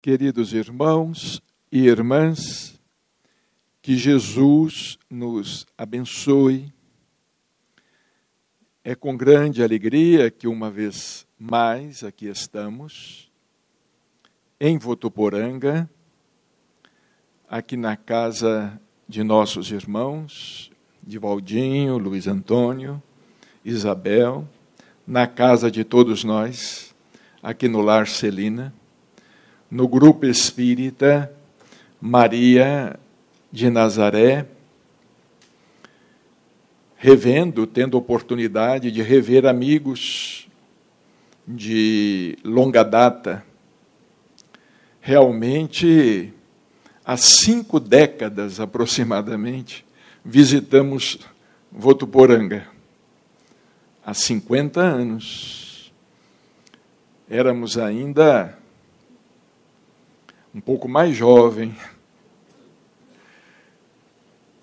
Queridos irmãos e irmãs, que Jesus nos abençoe. É com grande alegria que uma vez mais aqui estamos, em Votuporanga, aqui na casa de nossos irmãos, de Valdinho, Luiz Antônio, Isabel, na casa de todos nós, aqui no Lar Celina, no Grupo Espírita Maria de Nazaré, tendo oportunidade de rever amigos de longa data. Realmente, há 5 décadas aproximadamente, visitamos Votuporanga. Há 50 anos. Éramos ainda um pouco mais jovem,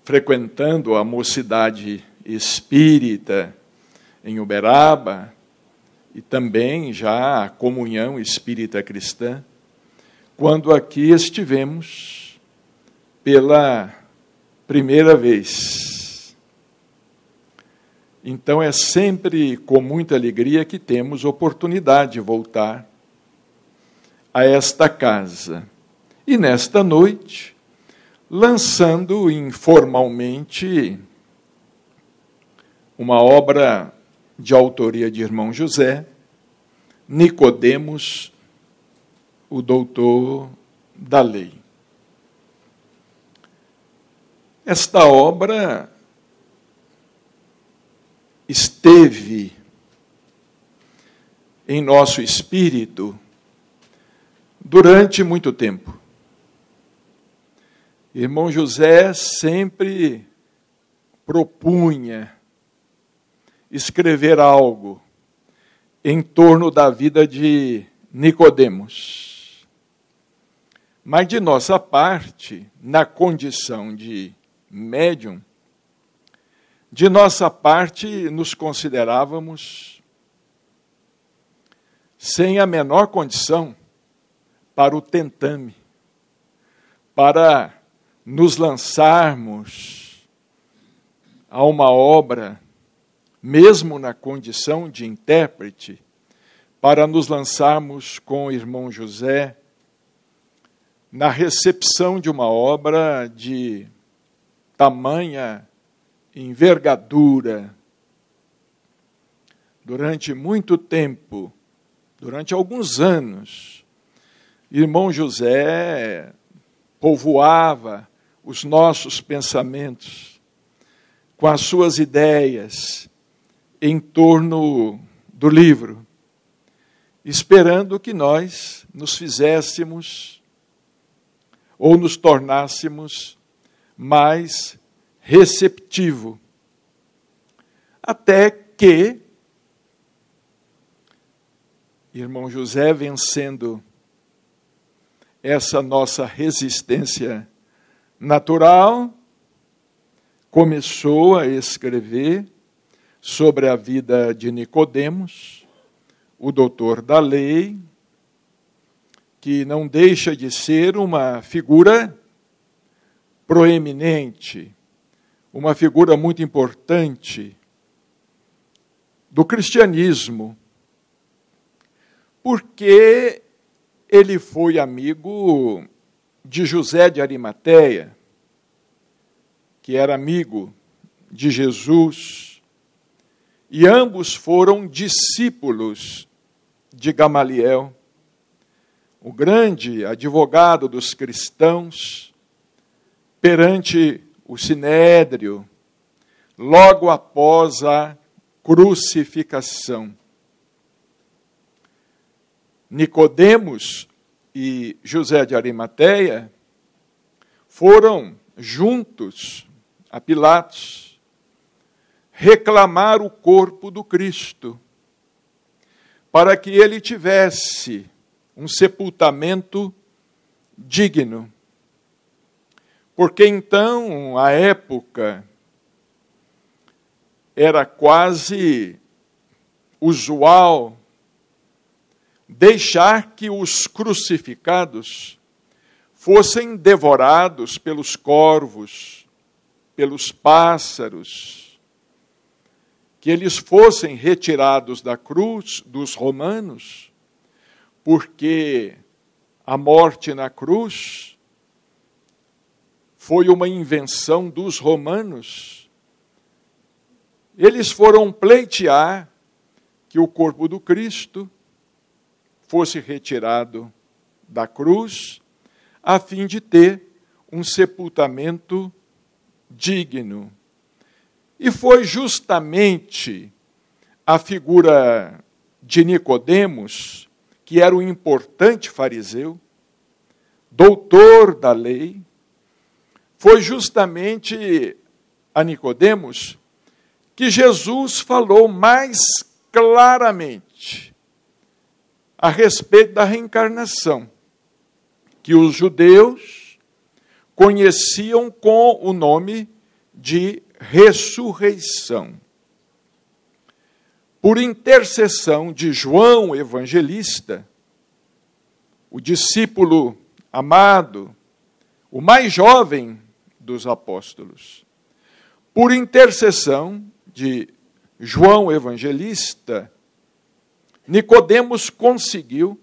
frequentando a mocidade espírita em Uberaba e também já a comunhão espírita cristã, quando aqui estivemos pela primeira vez. Então é sempre com muita alegria que temos oportunidade de voltar a esta casa. E nesta noite, lançando informalmente uma obra de autoria de irmão José, Nicodemos, o doutor da lei. Esta obra esteve em nosso espírito durante muito tempo. Irmão José sempre propunha escrever algo em torno da vida de Nicodemos. Mas de nossa parte, na condição de médium, de nossa parte nos considerávamos sem a menor condição para o tentame, para nos lançarmos a uma obra, mesmo na condição de intérprete, para nos lançarmos com o irmão José na recepção de uma obra de tamanha envergadura. Durante muito tempo, durante alguns anos, irmão José povoava os nossos pensamentos com as suas ideias em torno do livro, esperando que nós nos fizéssemos ou nos tornássemos mais receptivo. Até que irmão José, vencendo essa nossa resistência natural, começou a escrever sobre a vida de Nicodemos, o doutor da lei, que não deixa de ser uma figura proeminente, uma figura muito importante do cristianismo, porque ele foi amigo de José de Arimateia, que era amigo de Jesus, e ambos foram discípulos de Gamaliel, o grande advogado dos cristãos, perante o Sinédrio, logo após a crucificação. Nicodemos e José de Arimateia foram juntos a Pilatos reclamar o corpo do Cristo, para que ele tivesse um sepultamento digno. Porque então, a época, era quase usual deixar que os crucificados fossem devorados pelos corvos, pelos pássaros, que eles fossem retirados da cruz dos romanos, porque a morte na cruz foi uma invenção dos romanos. Eles foram pleitear que o corpo do Cristo fosse retirado da cruz, a fim de ter um sepultamento digno. E foi justamente a figura de Nicodemos, que era um importante fariseu, doutor da lei, foi justamente a Nicodemos que Jesus falou mais claramente a respeito da reencarnação, que os judeus conheciam com o nome de ressurreição. Por intercessão de João Evangelista, o discípulo amado, o mais jovem dos apóstolos, por intercessão de João Evangelista, Nicodemos conseguiu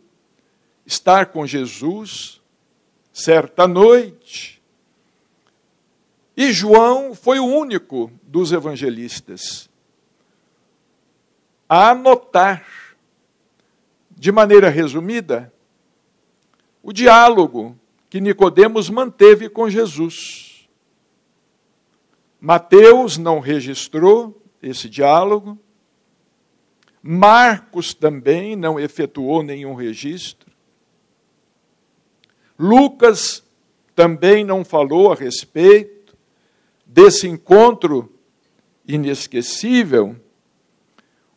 estar com Jesus certa noite. E João foi o único dos evangelistas a anotar, de maneira resumida, o diálogo que Nicodemos manteve com Jesus. Mateus não registrou esse diálogo, Marcos também não efetuou nenhum registro, Lucas também não falou a respeito desse encontro inesquecível.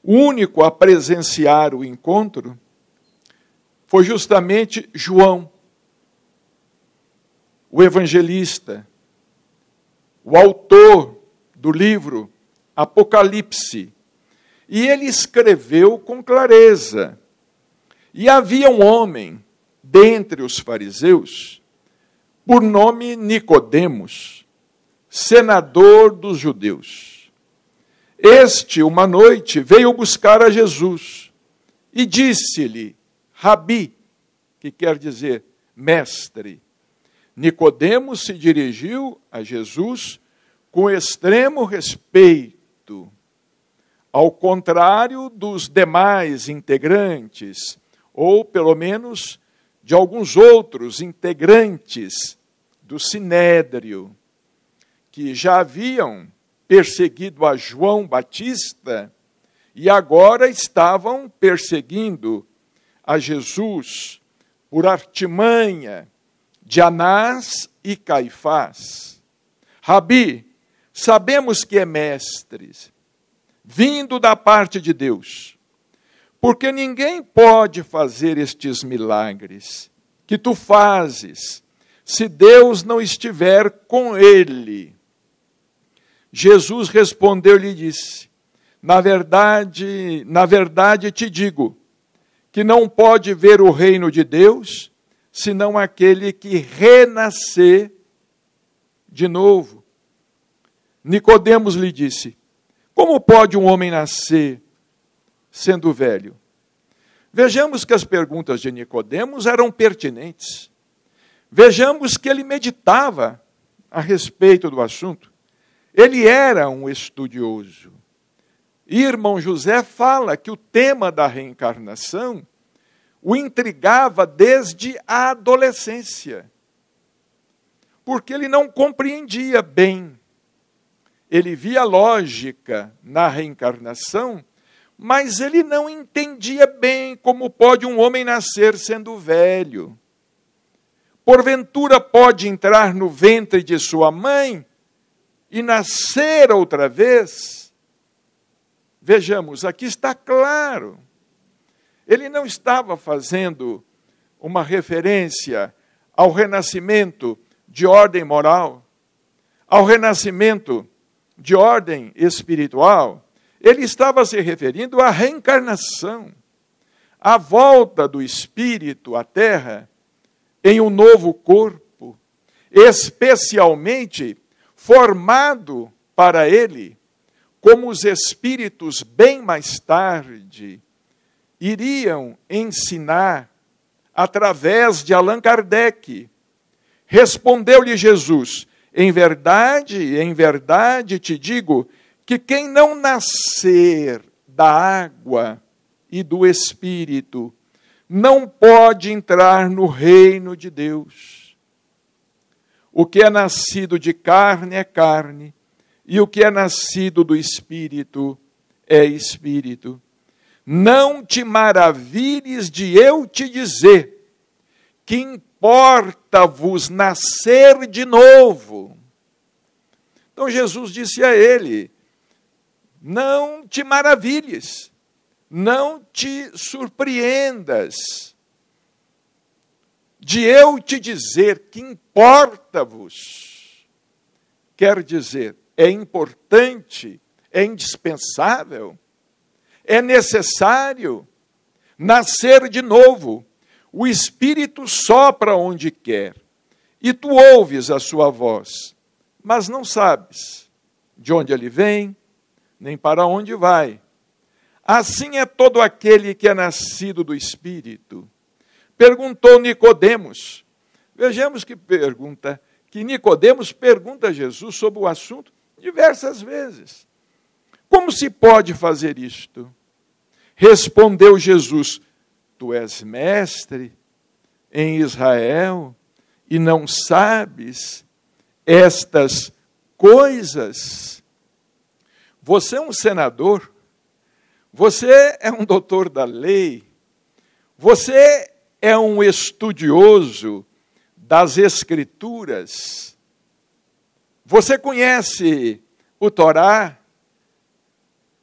O único a presenciar o encontro foi justamente João, o evangelista, o autor do livro Apocalipse. E ele escreveu com clareza. E havia um homem dentre os fariseus, por nome Nicodemos, senador dos judeus. Este, uma noite, veio buscar a Jesus e disse-lhe, Rabi, que quer dizer mestre. Nicodemos se dirigiu a Jesus com extremo respeito, ao contrário dos demais integrantes, ou pelo menos de alguns outros integrantes do Sinédrio, que já haviam perseguido a João Batista e agora estavam perseguindo a Jesus por artimanha de Anás e Caifás. Rabi, sabemos que é mestre, vindo da parte de Deus, porque ninguém pode fazer estes milagres que tu fazes, se Deus não estiver com ele. Jesus respondeu-lhe e disse, na verdade te digo, que não pode ver o reino de Deus, senão aquele que renascer de novo. Nicodemos lhe disse, como pode um homem nascer sendo velho? Vejamos que as perguntas de Nicodemos eram pertinentes. Vejamos que ele meditava a respeito do assunto. Ele era um estudioso. E irmão José fala que o tema da reencarnação o intrigava desde a adolescência, porque ele não compreendia bem. Ele via lógica na reencarnação, mas ele não entendia bem como pode um homem nascer sendo velho. Porventura pode entrar no ventre de sua mãe e nascer outra vez? Vejamos, aqui está claro. Ele não estava fazendo uma referência ao renascimento de ordem moral, ao renascimento de ordem espiritual. Ele estava se referindo à reencarnação a volta do Espírito à Terra em um novo corpo, especialmente formado para ele, como os Espíritos bem mais tarde iriam ensinar através de Allan Kardec. Respondeu-lhe Jesus: em verdade te digo que quem não nascer da água e do Espírito não pode entrar no reino de Deus. O que é nascido de carne é carne, e o que é nascido do Espírito é Espírito. Não te maravilhes de eu te dizer que importa-vos nascer de novo. Então Jesus disse a ele: não te maravilhes, não te surpreendas de eu te dizer que importa-vos. Quer dizer, é importante, é indispensável, é necessário nascer de novo. O Espírito sopra onde quer, e tu ouves a sua voz, mas não sabes de onde ele vem, nem para onde vai. Assim é todo aquele que é nascido do Espírito. Perguntou Nicodemos. Vejamos que Nicodemos pergunta a Jesus sobre o assunto diversas vezes. Como se pode fazer isto? Respondeu Jesus: tu és mestre em Israel e não sabes estas coisas? Você é um senador, você é um doutor da lei, você é um estudioso das Escrituras, você conhece o Torá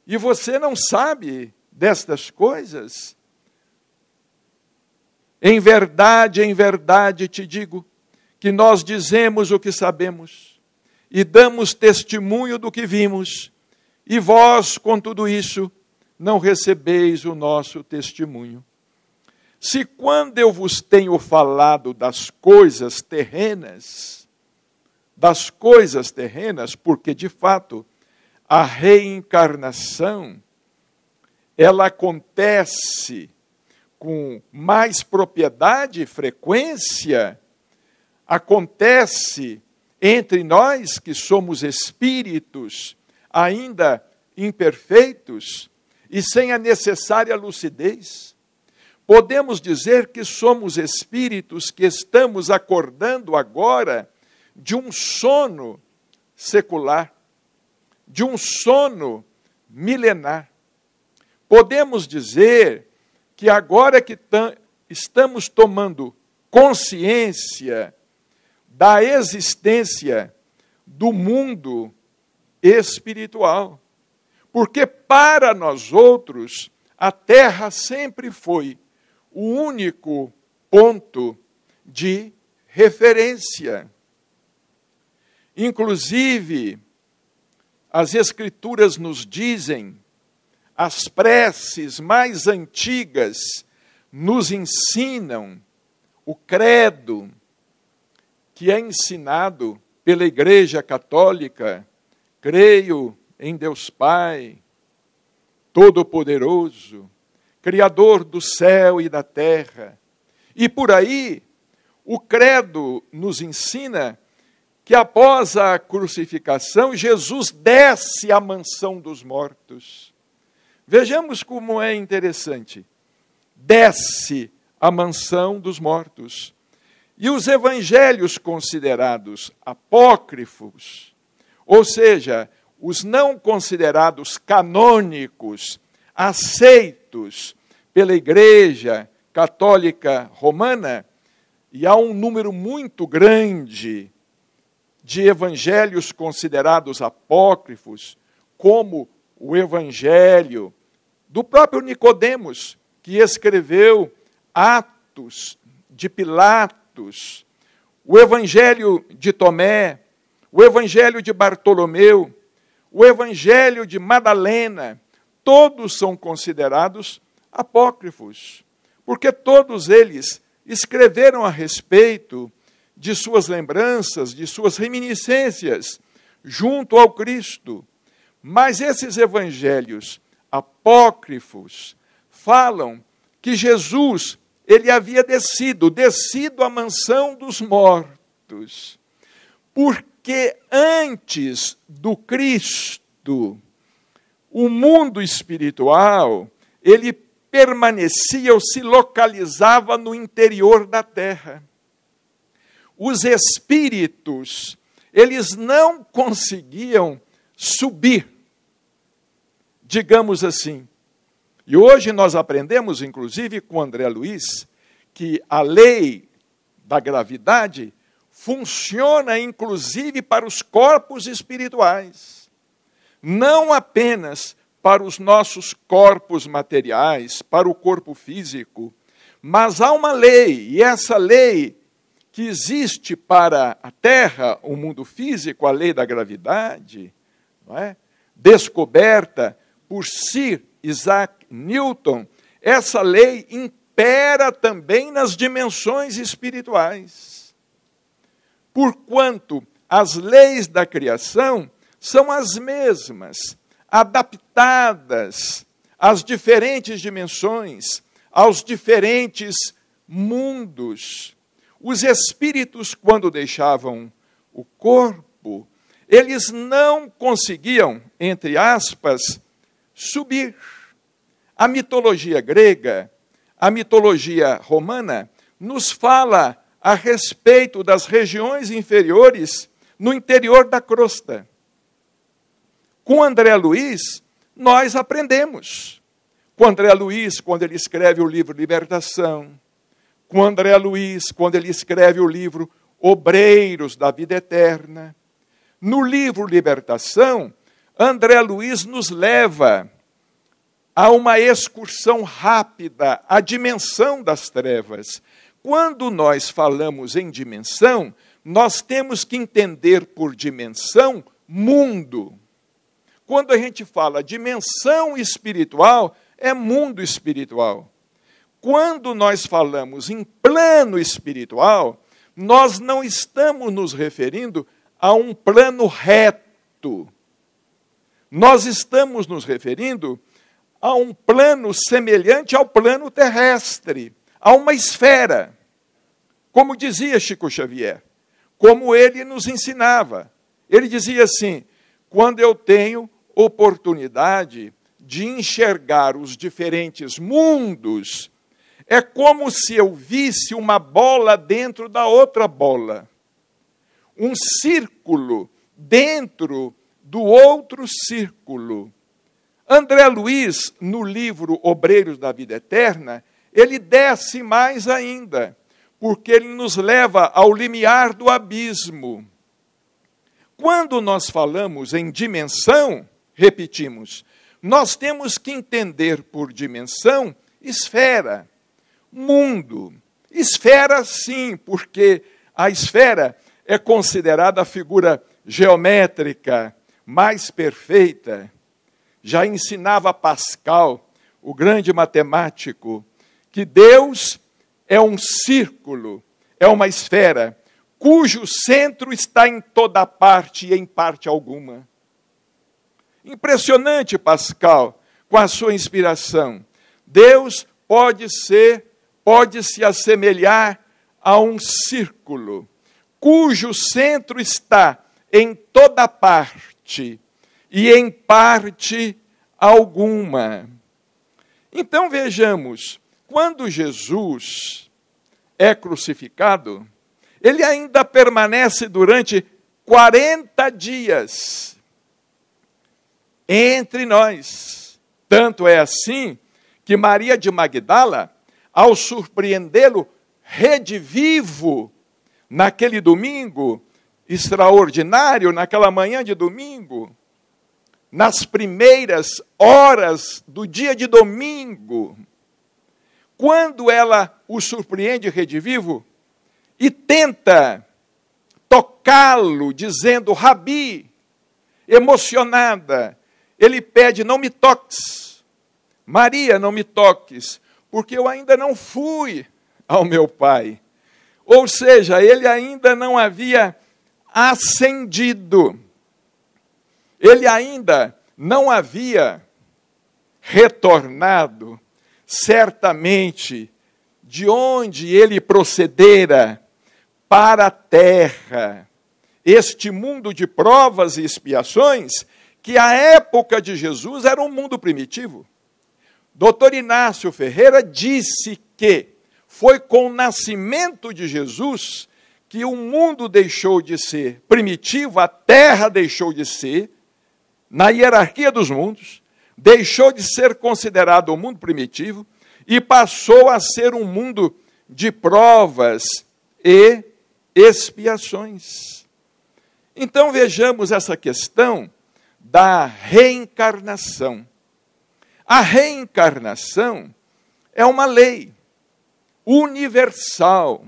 e você não sabe destas coisas? Em verdade te digo que nós dizemos o que sabemos e damos testemunho do que vimos, e vós, com tudo isso, não recebeis o nosso testemunho. Se quando eu vos tenho falado das coisas terrenas, porque de fato a reencarnação, ela acontece com mais propriedade e frequência, acontece entre nós que somos espíritos ainda imperfeitos e sem a necessária lucidez. Podemos dizer que somos espíritos que estamos acordando agora de um sono secular, de um sono milenar. Podemos dizer que agora que estamos tomando consciência da existência do mundo espiritual, porque para nós outros a Terra sempre foi o único ponto de referência. Inclusive, as Escrituras nos dizem, as preces mais antigas nos ensinam o credo que é ensinado pela Igreja Católica: creio em Deus Pai, Todo-Poderoso, Criador do céu e da terra. E por aí, o credo nos ensina que após a crucificação, Jesus desce à mansão dos mortos. Vejamos como é interessante. Desce à mansão dos mortos. E os evangelhos considerados apócrifos, ou seja, os não considerados canônicos, aceitos pela Igreja Católica Romana, e há um número muito grande de evangelhos considerados apócrifos, como o evangelho do próprio Nicodemos, que escreveu Atos de Pilatos, o evangelho de Tomé, o evangelho de Bartolomeu, o evangelho de Madalena, todos são considerados apócrifos. porque todos eles escreveram a respeito de suas lembranças, de suas reminiscências junto ao Cristo. Mas esses evangelhos apócrifos falam que Jesus, ele havia descido à mansão dos mortos, porque antes do Cristo, o mundo espiritual, ele permanecia ou se localizava no interior da terra. Os espíritos, eles não conseguiam subir, digamos assim. E hoje nós aprendemos, inclusive com André Luiz, que a lei da gravidade funciona inclusive para os corpos espirituais. Não apenas para os nossos corpos materiais, para o corpo físico, mas há uma lei, e essa lei que existe para a Terra, o mundo físico, a lei da gravidade, não é? Descoberta por Sir Isaac Newton, essa lei impera também nas dimensões espirituais. Porquanto as leis da criação são as mesmas, adaptadas às diferentes dimensões, aos diferentes mundos. Os espíritos, quando deixavam o corpo, eles não conseguiam, entre aspas, subir. A mitologia grega, a mitologia romana, nos fala a respeito das regiões inferiores no interior da crosta. Com André Luiz, nós aprendemos. Com André Luiz, quando ele escreve o livro Libertação, com André Luiz, quando ele escreve o livro Obreiros da Vida Eterna. No livro Libertação, André Luiz nos leva a uma excursão rápida à dimensão das trevas. Quando nós falamos em dimensão, nós temos que entender por dimensão mundo. Quando a gente fala dimensão espiritual, é mundo espiritual. Quando nós falamos em plano espiritual, nós não estamos nos referindo a um plano reto. Nós estamos nos referindo a um plano semelhante ao plano terrestre, a uma esfera. Como dizia Chico Xavier, como ele nos ensinava. Ele dizia assim: quando eu tenho oportunidade de enxergar os diferentes mundos, é como se eu visse uma bola dentro da outra bola. Um círculo dentro do outro círculo. André Luiz, no livro Obreiros da Vida Eterna, ele desce mais ainda, porque ele nos leva ao limiar do abismo. Quando nós falamos em dimensão, repetimos, nós temos que entender por dimensão esfera, mundo. Esfera, sim, porque a esfera é considerada a figura geométrica mais perfeita. Já ensinava Pascal, o grande matemático, que Deus é um círculo, é uma esfera, cujo centro está em toda parte e em parte alguma. Impressionante, Pascal, com a sua inspiração. Deus pode se assemelhar a um círculo, cujo centro está em toda parte e em parte alguma. Então vejamos, quando Jesus é crucificado, ele ainda permanece durante 40 dias entre nós. Tanto é assim que Maria de Magdala, ao surpreendê-lo redivivo naquele domingo extraordinário, naquela manhã de domingo, nas primeiras horas do dia de domingo, quando ela o surpreende redivivo e tenta tocá-lo, dizendo, Rabi, emocionada, ele pede, não me toques, Maria, não me toques, porque eu ainda não fui ao meu Pai. Ou seja, ele ainda não havia ascendido. Ele ainda não havia retornado, certamente, de onde ele procedera para a terra. Este mundo de provas e expiações, que à época de Jesus era um mundo primitivo. Dr. Inácio Ferreira disse que foi com o nascimento de Jesus que o mundo deixou de ser primitivo, a terra deixou de ser, na hierarquia dos mundos, deixou de ser considerado um mundo primitivo e passou a ser um mundo de provas e expiações. Então vejamos essa questão da reencarnação. A reencarnação é uma lei universal.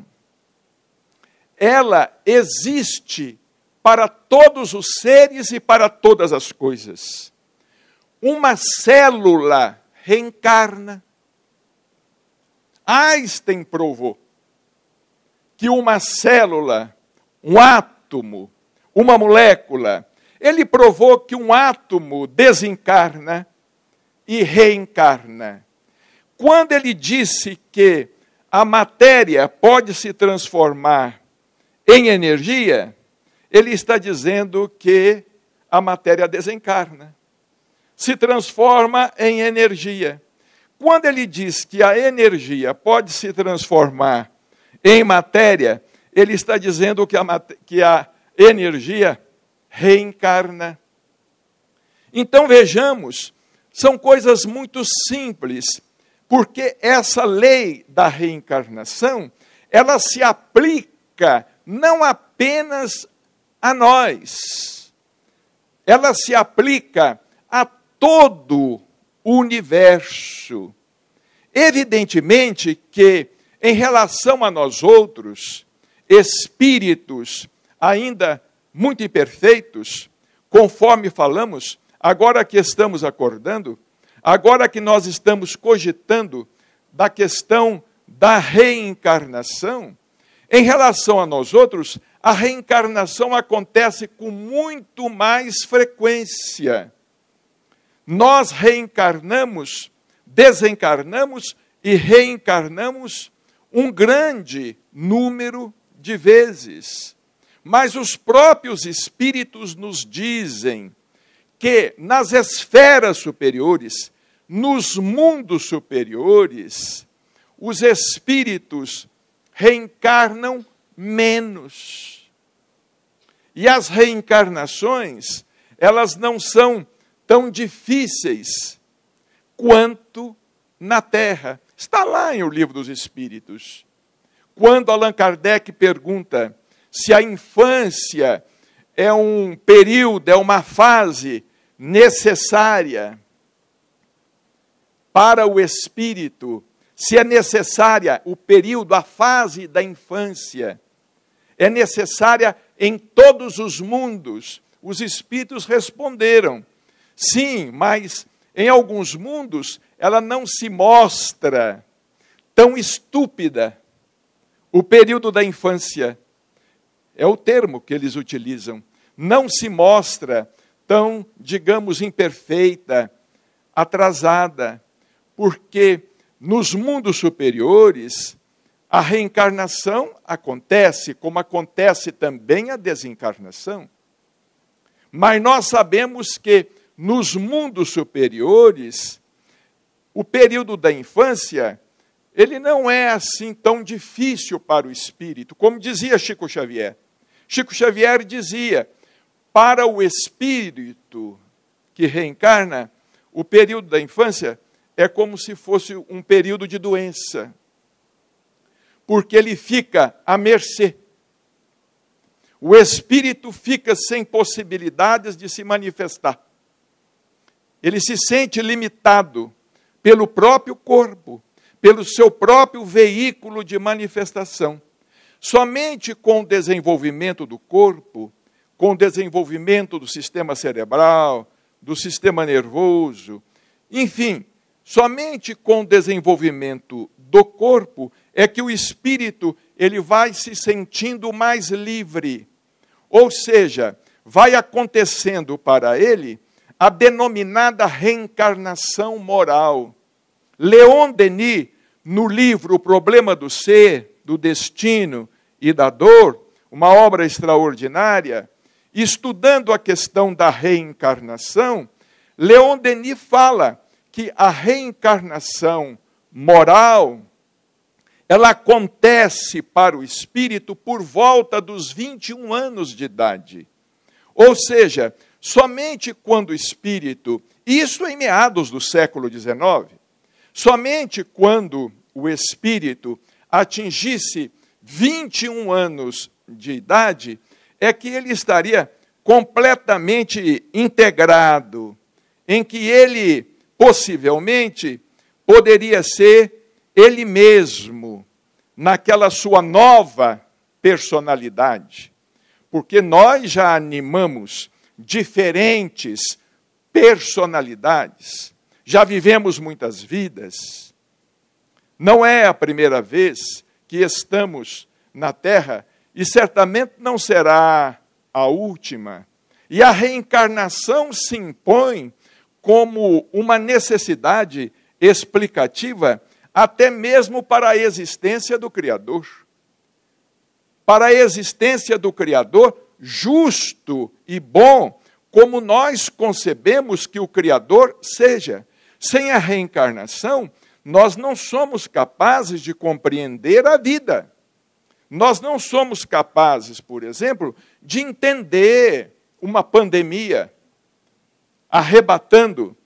Ela existe para todos os seres e para todas as coisas. Uma célula reencarna. Einstein provou que uma célula, um átomo, uma molécula, ele provou que um átomo desencarna e reencarna. Quando ele disse que a matéria pode se transformar em energia, ele está dizendo que a matéria desencarna, se transforma em energia. Quando ele diz que a energia pode se transformar em matéria, ele está dizendo que a energia reencarna. Então vejamos, são coisas muito simples, porque essa lei da reencarnação, ela se aplica não apenas a nós, ela se aplica a todo o universo. Evidentemente que, em relação a nós outros, espíritos ainda muito imperfeitos, conforme falamos, agora que estamos acordando, agora que nós estamos cogitando da questão da reencarnação, em relação a nós outros, a reencarnação acontece com muito mais frequência. Nós reencarnamos, desencarnamos e reencarnamos um grande número de vezes. Mas os próprios espíritos nos dizem que nas esferas superiores, nos mundos superiores, os espíritos reencarnam menos. E as reencarnações, elas não são tão difíceis quanto na Terra. Está lá em O Livro dos Espíritos. Quando Allan Kardec pergunta se a infância é um período, é uma fase necessária para o espírito, se é necessária o período, a fase da infância, é necessária em todos os mundos. Os espíritos responderam, sim, mas em alguns mundos ela não se mostra tão estúpida. O período da infância é o termo que eles utilizam. Não se mostra tão, digamos, imperfeita, atrasada, porque nos mundos superiores a reencarnação acontece, como acontece também a desencarnação. Mas nós sabemos que nos mundos superiores, o período da infância, ele não é assim tão difícil para o espírito, como dizia Chico Xavier. Chico Xavier dizia, para o espírito que reencarna, o período da infância é como se fosse um período de doença, porque ele fica à mercê. O espírito fica sem possibilidades de se manifestar. Ele se sente limitado pelo próprio corpo, pelo seu próprio veículo de manifestação. Somente com o desenvolvimento do corpo, com o desenvolvimento do sistema cerebral, do sistema nervoso, enfim, Somente com o desenvolvimento do corpo é que o espírito ele vai se sentindo mais livre. Ou seja, vai acontecendo para ele a denominada reencarnação moral. Leon Denis, no livro O Problema do Ser, do Destino e da Dor, uma obra extraordinária, estudando a questão da reencarnação, Leon Denis fala que a reencarnação moral, ela acontece para o espírito por volta dos 21 anos de idade. Ou seja, somente quando o espírito, isso em meados do século XIX, somente quando o espírito atingisse 21 anos de idade, é que ele estaria completamente integrado, em que ele, possivelmente, poderia ser ele mesmo, naquela sua nova personalidade. Porque nós já animamos diferentes personalidades, já vivemos muitas vidas. Não é a primeira vez que estamos na Terra, e certamente não será a última. E a reencarnação se impõe como uma necessidade explicativa, até mesmo para a existência do Criador. Para a existência do Criador justo e bom, como nós concebemos que o Criador seja. Sem a reencarnação, nós não somos capazes de compreender a vida. Nós não somos capazes, por exemplo, de entender uma pandemia arrebatando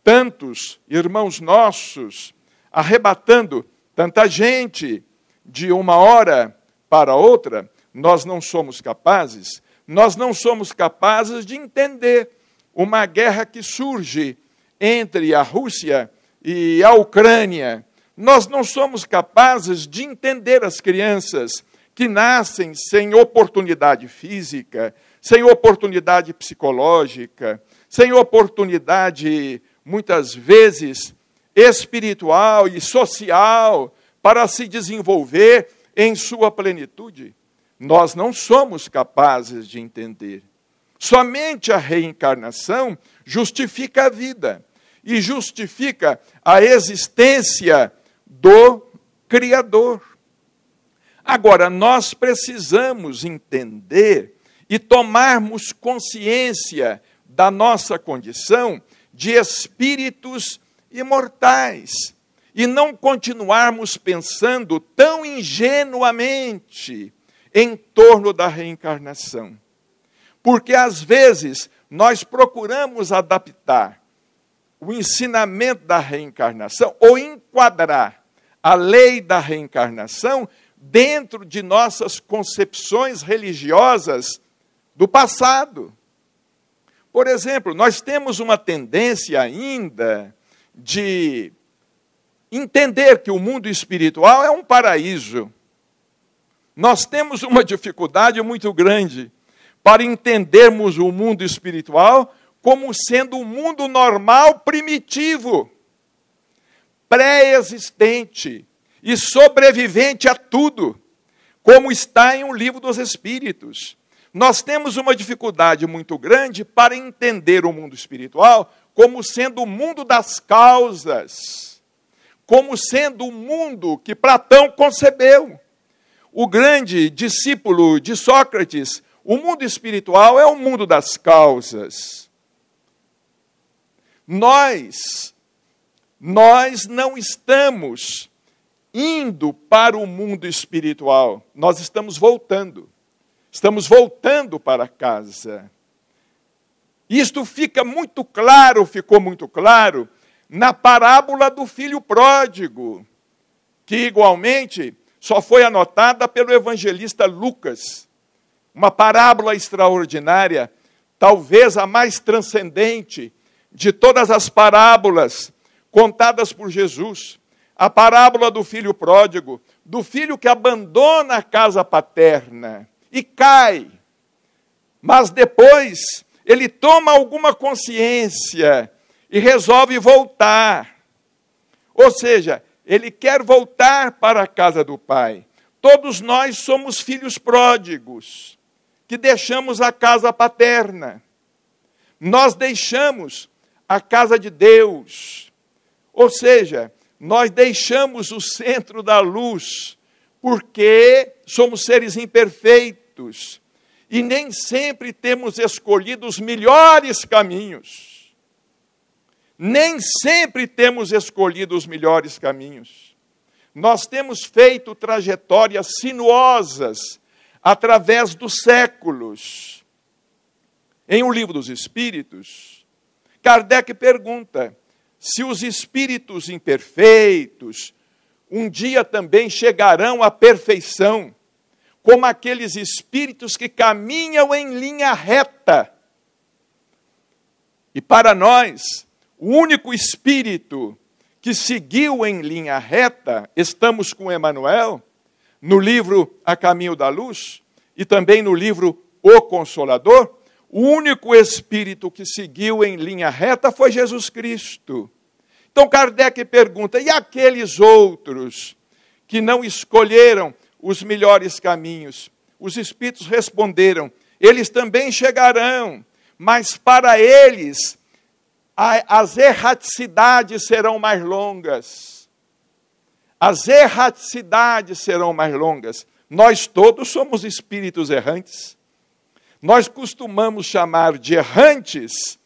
tantos irmãos nossos, arrebatando tanta gente de uma hora para outra. Nós não somos capazes. Nós não somos capazes de entender uma guerra que surge entre a Rússia e a Ucrânia. Nós não somos capazes de entender as crianças que nascem sem oportunidade física, sem oportunidade psicológica, sem oportunidade, muitas vezes, espiritual e social para se desenvolver em sua plenitude. Nós não somos capazes de entender. Somente a reencarnação justifica a vida e justifica a existência do Criador. Agora, nós precisamos entender e tomarmos consciência da nossa condição de espíritos imortais e não continuarmos pensando tão ingenuamente em torno da reencarnação. Porque, às vezes, nós procuramos adaptar o ensinamento da reencarnação ou enquadrar a lei da reencarnação dentro de nossas concepções religiosas do passado. Por exemplo, nós temos uma tendência ainda de entender que o mundo espiritual é um paraíso. Nós temos uma dificuldade muito grande para entendermos o mundo espiritual como sendo um mundo normal, primitivo, pré-existente e sobrevivente a tudo, como está em O Livro dos Espíritos. Nós temos uma dificuldade muito grande para entender o mundo espiritual como sendo o mundo das causas, como sendo o mundo que Platão concebeu. O grande discípulo de Sócrates, o mundo espiritual é o mundo das causas. Nós não estamos indo para o mundo espiritual, nós estamos voltando. Estamos voltando para casa. Isto ficou muito claro na parábola do filho pródigo, que igualmente só foi anotada pelo evangelista Lucas. Uma parábola extraordinária, talvez a mais transcendente de todas as parábolas contadas por Jesus. A parábola do filho pródigo, do filho que abandona a casa paterna e cai, mas depois ele toma alguma consciência e resolve voltar. Ou seja, ele quer voltar para a casa do Pai. Todos nós somos filhos pródigos, que deixamos a casa paterna. Nós deixamos a casa de Deus. Ou seja, nós deixamos o centro da luz, porque somos seres imperfeitos e nem sempre temos escolhido os melhores caminhos. Nem sempre temos escolhido os melhores caminhos. Nós temos feito trajetórias sinuosas através dos séculos. Em O Livro dos Espíritos, Kardec pergunta se os espíritos imperfeitos um dia também chegarão à perfeição, como aqueles espíritos que caminham em linha reta. E para nós, o único espírito que seguiu em linha reta, estamos com Emmanuel, no livro A Caminho da Luz, e também no livro O Consolador. O único espírito que seguiu em linha reta foi Jesus Cristo. Então Kardec pergunta, e aqueles outros que não escolheram os melhores caminhos? Os espíritos responderam, eles também chegarão, mas para eles as erraticidades serão mais longas. As erraticidades serão mais longas. Nós todos somos espíritos errantes. Nós costumamos chamar de errantes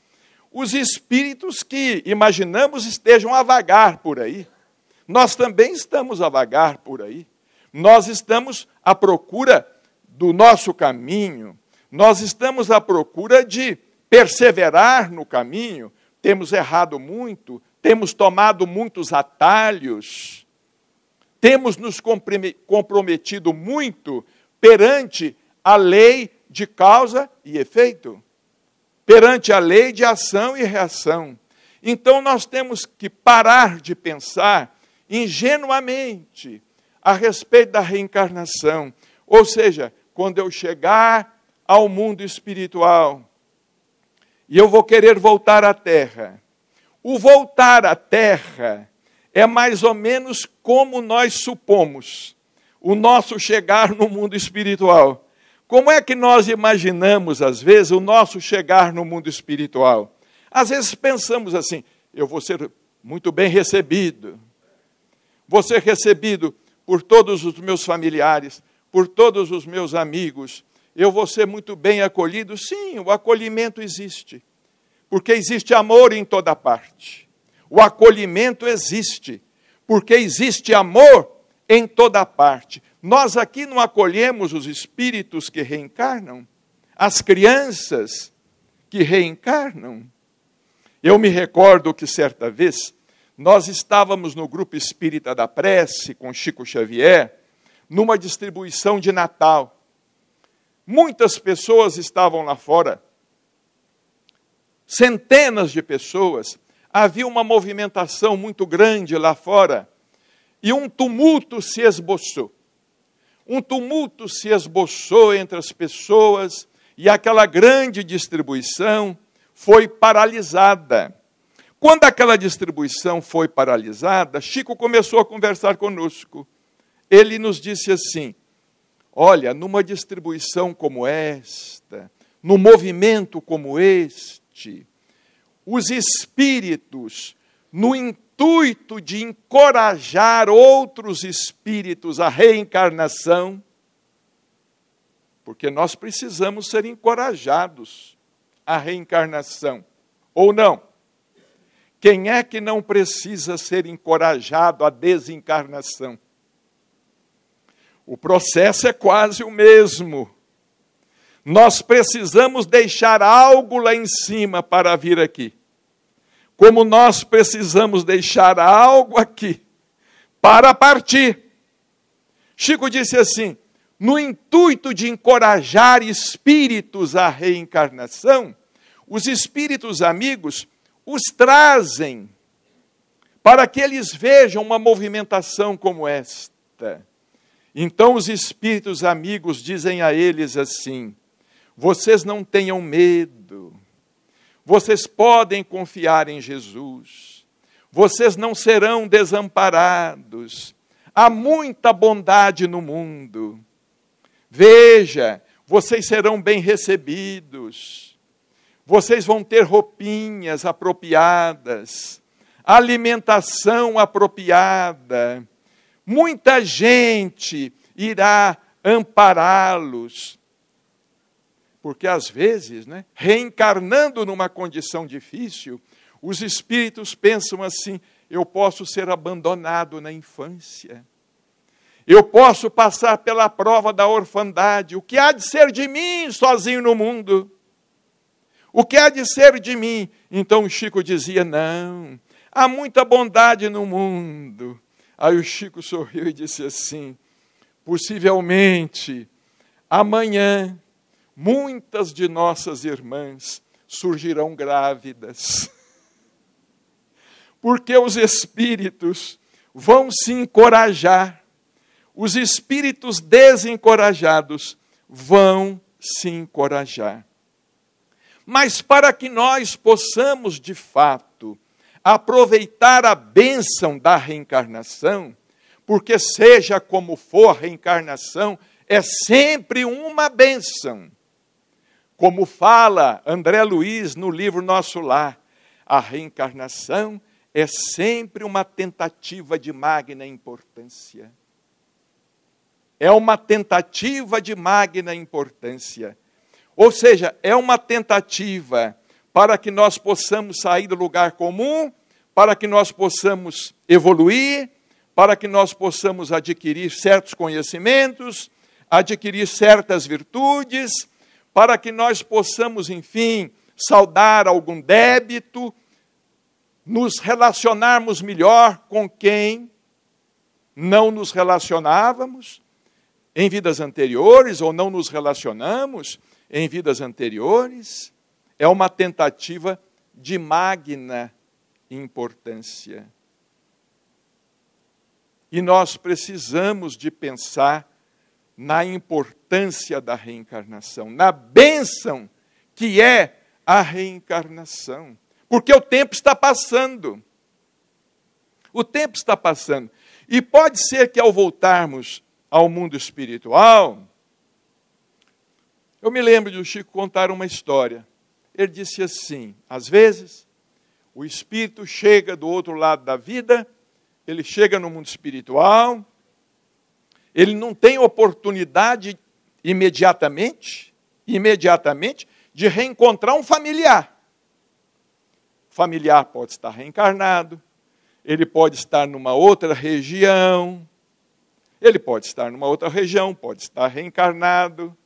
os espíritos que imaginamos estejam a vagar por aí. Nós também estamos a vagar por aí. Nós estamos à procura do nosso caminho. Nós estamos à procura de perseverar no caminho. Temos errado muito, temos tomado muitos atalhos, temos nos comprometido muito perante a lei de causa e efeito, perante a lei de ação e reação. Então nós temos que parar de pensar ingenuamente a respeito da reencarnação. Ou seja, quando eu chegar ao mundo espiritual, e eu vou querer voltar à Terra. O voltar à Terra é mais ou menos como nós supomos o nosso chegar no mundo espiritual. Como é que nós imaginamos, às vezes, o nosso chegar no mundo espiritual? Às vezes pensamos assim, eu vou ser muito bem recebido. Vou ser recebido por todos os meus familiares, por todos os meus amigos. Eu vou ser muito bem acolhido? Sim, o acolhimento existe. Porque existe amor em toda parte. O acolhimento existe. Porque existe amor em toda parte. Nós aqui não acolhemos os espíritos que reencarnam, as crianças que reencarnam. Eu me recordo que certa vez nós estávamos no grupo espírita da prece com Chico Xavier, numa distribuição de Natal. Muitas pessoas estavam lá fora, centenas de pessoas, havia uma movimentação muito grande lá fora, e um tumulto se esboçou. Um tumulto se esboçou entre as pessoas, e aquela grande distribuição foi paralisada. Quando aquela distribuição foi paralisada, Chico começou a conversar conosco. Ele nos disse assim, olha, numa distribuição como esta, num movimento como este, os espíritos, no intuito de encorajar outros espíritos à reencarnação, porque nós precisamos ser encorajados à reencarnação, ou não? Quem é que não precisa ser encorajado à desencarnação? O processo é quase o mesmo. Nós precisamos deixar algo lá em cima para vir aqui. Como nós precisamos deixar algo aqui para partir. Chico disse assim, no intuito de encorajar espíritos à reencarnação, os espíritos amigos os trazem para que eles vejam uma movimentação como esta. Então os espíritos amigos dizem a eles assim, vocês não tenham medo, vocês podem confiar em Jesus, vocês não serão desamparados. Há muita bondade no mundo. Veja, vocês serão bem recebidos. Vocês vão ter roupinhas apropriadas, alimentação apropriada. Muita gente irá ampará-los. Porque às vezes, reencarnando numa condição difícil, os espíritos pensam assim: eu posso ser abandonado na infância. Eu posso passar pela prova da orfandade. O que há de ser de mim sozinho no mundo? O que há de ser de mim? Então o Chico dizia: não, há muita bondade no mundo. Aí o Chico sorriu e disse assim: possivelmente, amanhã, muitas de nossas irmãs surgirão grávidas. Porque os espíritos vão se encorajar. Os espíritos desencorajados vão se encorajar. Mas para que nós possamos, de fato, aproveitar a bênção da reencarnação, porque seja como for a reencarnação, é sempre uma bênção. Como fala André Luiz no livro Nosso Lar, a reencarnação é sempre uma tentativa de magna importância. É uma tentativa de magna importância. Ou seja, é uma tentativa para que nós possamos sair do lugar comum, para que nós possamos evoluir, para que nós possamos adquirir certos conhecimentos, adquirir certas virtudes, para que nós possamos, enfim, saldar algum débito, nos relacionarmos melhor com quem não nos relacionávamos em vidas anteriores, ou não nos relacionamos em vidas anteriores. É uma tentativa de magna importância. E nós precisamos de pensar na importância da reencarnação, na bênção que é a reencarnação. Porque o tempo está passando. O tempo está passando. E pode ser que ao voltarmos ao mundo espiritual, eu me lembro de o Chico contar uma história. Ele disse assim: às vezes, o espírito chega do outro lado da vida, ele chega no mundo espiritual, ele não tem oportunidade imediatamente de reencontrar um familiar. O familiar pode estar reencarnado, ele pode estar numa outra região, pode estar reencarnado.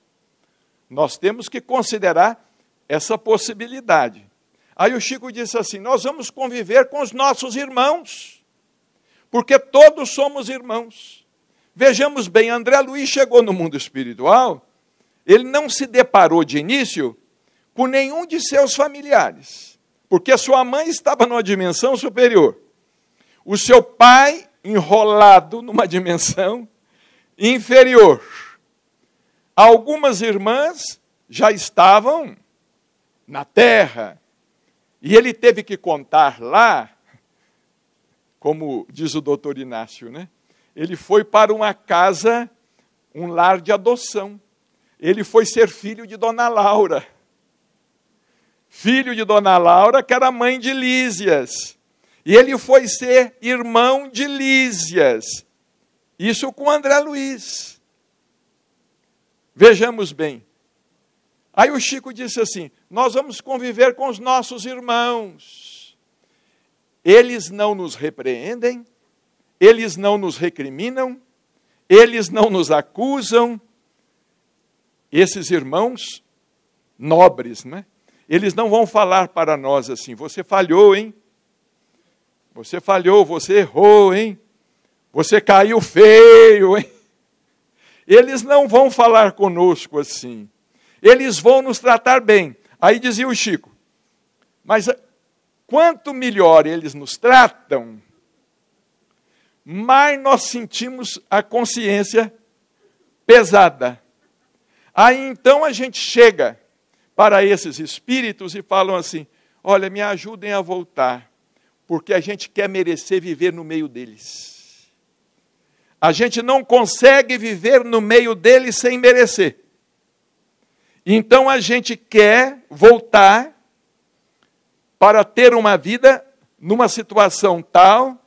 Nós temos que considerar essa possibilidade. Aí o Chico disse assim: nós vamos conviver com os nossos irmãos, porque todos somos irmãos. Vejamos bem, André Luiz chegou no mundo espiritual, ele não se deparou de início com nenhum de seus familiares, porque sua mãe estava numa dimensão superior. O seu pai enrolado numa dimensão inferior. Algumas irmãs já estavam na terra, e ele teve que contar lá, como diz o doutor Inácio, ele foi para uma casa, um lar de adoção. Ele foi ser filho de Dona Laura. Filho de Dona Laura, que era mãe de Lísias. E ele foi ser irmão de Lísias. Isso com André Luiz. Vejamos bem. Aí o Chico disse assim: nós vamos conviver com os nossos irmãos. Eles não nos repreendem, eles não nos recriminam, eles não nos acusam. Esses irmãos nobres, eles não vão falar para nós assim: você falhou, hein? Você falhou, você errou, hein? Você caiu feio, hein? Eles não vão falar conosco assim. Eles vão nos tratar bem. Aí dizia o Chico: mas quanto melhor eles nos tratam, mais nós sentimos a consciência pesada. Aí então a gente chega para esses espíritos e falam assim: olha, me ajudem a voltar, porque a gente quer merecer viver no meio deles. A gente não consegue viver no meio deles sem merecer. Então a gente quer voltar para ter uma vida numa situação tal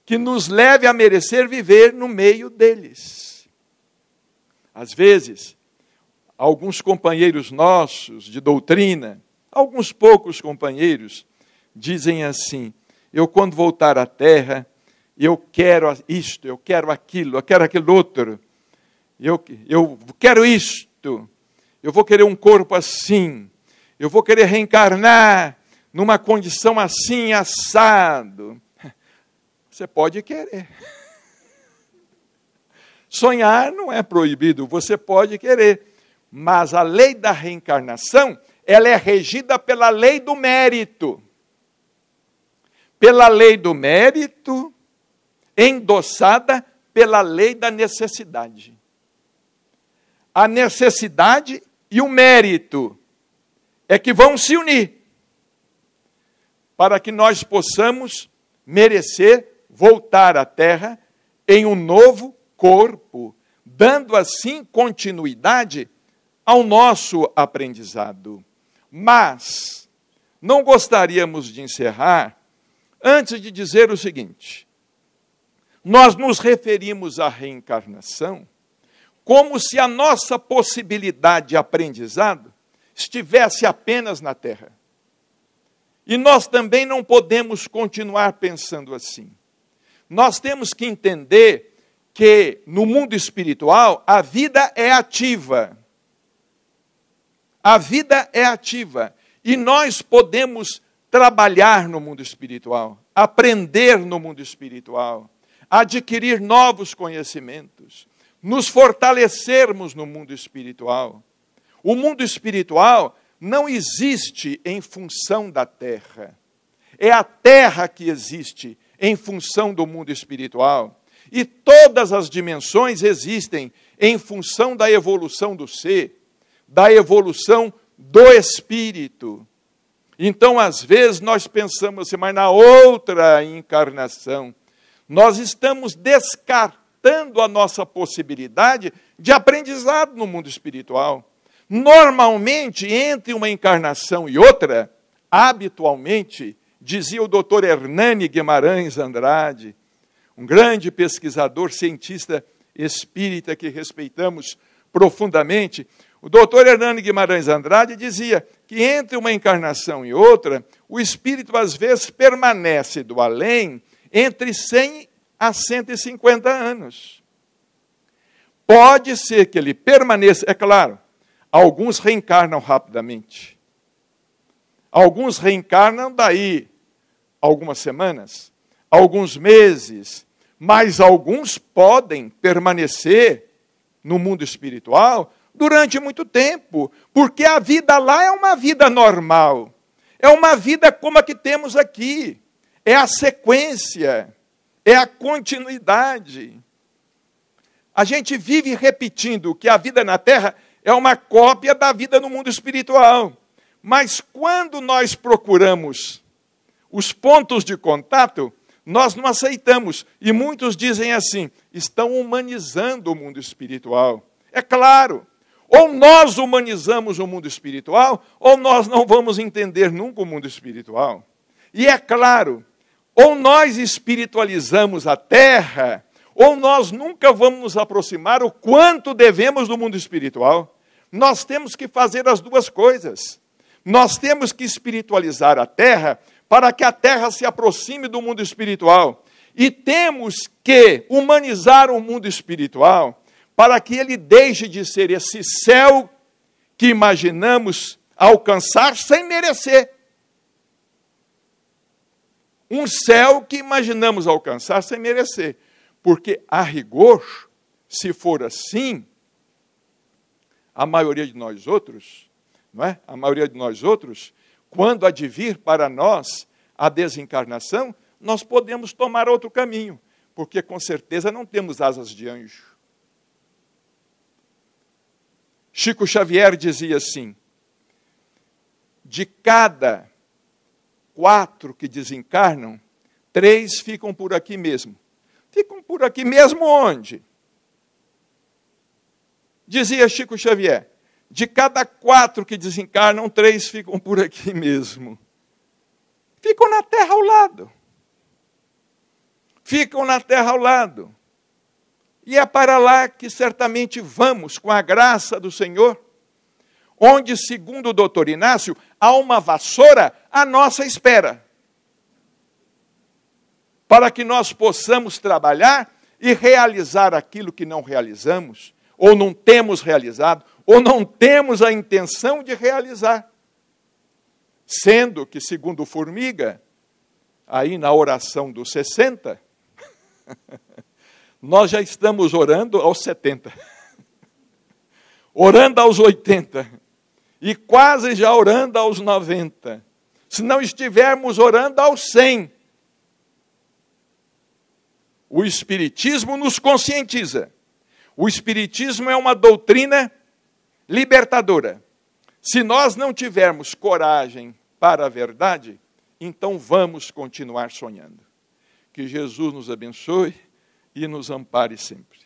que nos leve a merecer viver no meio deles. Às vezes, alguns companheiros nossos de doutrina, alguns poucos companheiros, dizem assim: eu quando voltar à terra, eu quero isto, eu quero aquilo outro, eu quero isto, eu vou querer um corpo assim, eu vou querer reencarnar numa condição assim, assado. Você pode querer. Sonhar não é proibido, você pode querer. Mas a lei da reencarnação, ela é regida pela lei do mérito. Pela lei do mérito, endossada pela lei da necessidade. A necessidade e o mérito é que vão se unir para que nós possamos merecer voltar à Terra em um novo corpo, dando assim continuidade ao nosso aprendizado. Mas não gostaríamos de encerrar antes de dizer o seguinte: nós nos referimos à reencarnação como se a nossa possibilidade de aprendizado estivesse apenas na Terra. E nós também não podemos continuar pensando assim. Nós temos que entender que no mundo espiritual a vida é ativa. A vida é ativa. E nós podemos trabalhar no mundo espiritual, aprender no mundo espiritual, adquirir novos conhecimentos, nos fortalecermos no mundo espiritual. O mundo espiritual não existe em função da Terra. É a Terra que existe em função do mundo espiritual. E todas as dimensões existem em função da evolução do ser, da evolução do espírito. Então, às vezes, nós pensamos assim, mas na outra encarnação, nós estamos descartando a nossa possibilidade de aprendizado no mundo espiritual. Normalmente, entre uma encarnação e outra, habitualmente, dizia o doutor Hernani Guimarães Andrade, um grande pesquisador, cientista espírita que respeitamos profundamente, o doutor Hernani Guimarães Andrade dizia que entre uma encarnação e outra, o espírito às vezes permanece do além entre 100 a 150 anos. Pode ser que ele permaneça, é claro, alguns reencarnam rapidamente. Alguns reencarnam daí algumas semanas, alguns meses, mas alguns podem permanecer no mundo espiritual durante muito tempo, porque a vida lá é uma vida normal, é uma vida como a que temos aqui, é a sequência, é a continuidade. A gente vive repetindo que a vida na Terra é uma cópia da vida no mundo espiritual, mas quando nós procuramos os pontos de contato, nós não aceitamos. E muitos dizem assim, estão humanizando o mundo espiritual. É claro, ou nós humanizamos o mundo espiritual, ou nós não vamos entender nunca o mundo espiritual. E é claro, ou nós espiritualizamos a Terra, ou nós nunca vamos nos aproximar o quanto devemos do mundo espiritual. Nós temos que fazer as duas coisas. Nós temos que espiritualizar a Terra para que a Terra se aproxime do mundo espiritual. E temos que humanizar o mundo espiritual para que ele deixe de ser esse céu que imaginamos alcançar sem merecer. Um céu que imaginamos alcançar sem merecer. Porque, a rigor, se for assim, a maioria de nós outros, não é? A maioria de nós outros, quando advir para nós a desencarnação, nós podemos tomar outro caminho, porque com certeza não temos asas de anjo. Chico Xavier dizia assim, de cada 4 que desencarnam, 3 ficam por aqui mesmo. Ficam por aqui mesmo onde? Dizia Chico Xavier, de cada 4 que desencarnam, 3 ficam por aqui mesmo. Ficam na terra ao lado. Ficam na terra ao lado. E é para lá que certamente vamos, com a graça do Senhor, onde, segundo o doutor Inácio, há uma vassoura à nossa espera, para que nós possamos trabalhar e realizar aquilo que não realizamos, ou não temos realizado, ou não temos a intenção de realizar. Sendo que, segundo Formiga, aí na oração dos 60, nós já estamos orando aos 70, orando aos 80, e quase já orando aos 90, se não estivermos orando aos 100. O Espiritismo nos conscientiza. O Espiritismo é uma doutrina libertadora. Se nós não tivermos coragem para a verdade, então vamos continuar sonhando. Que Jesus nos abençoe e nos ampare sempre.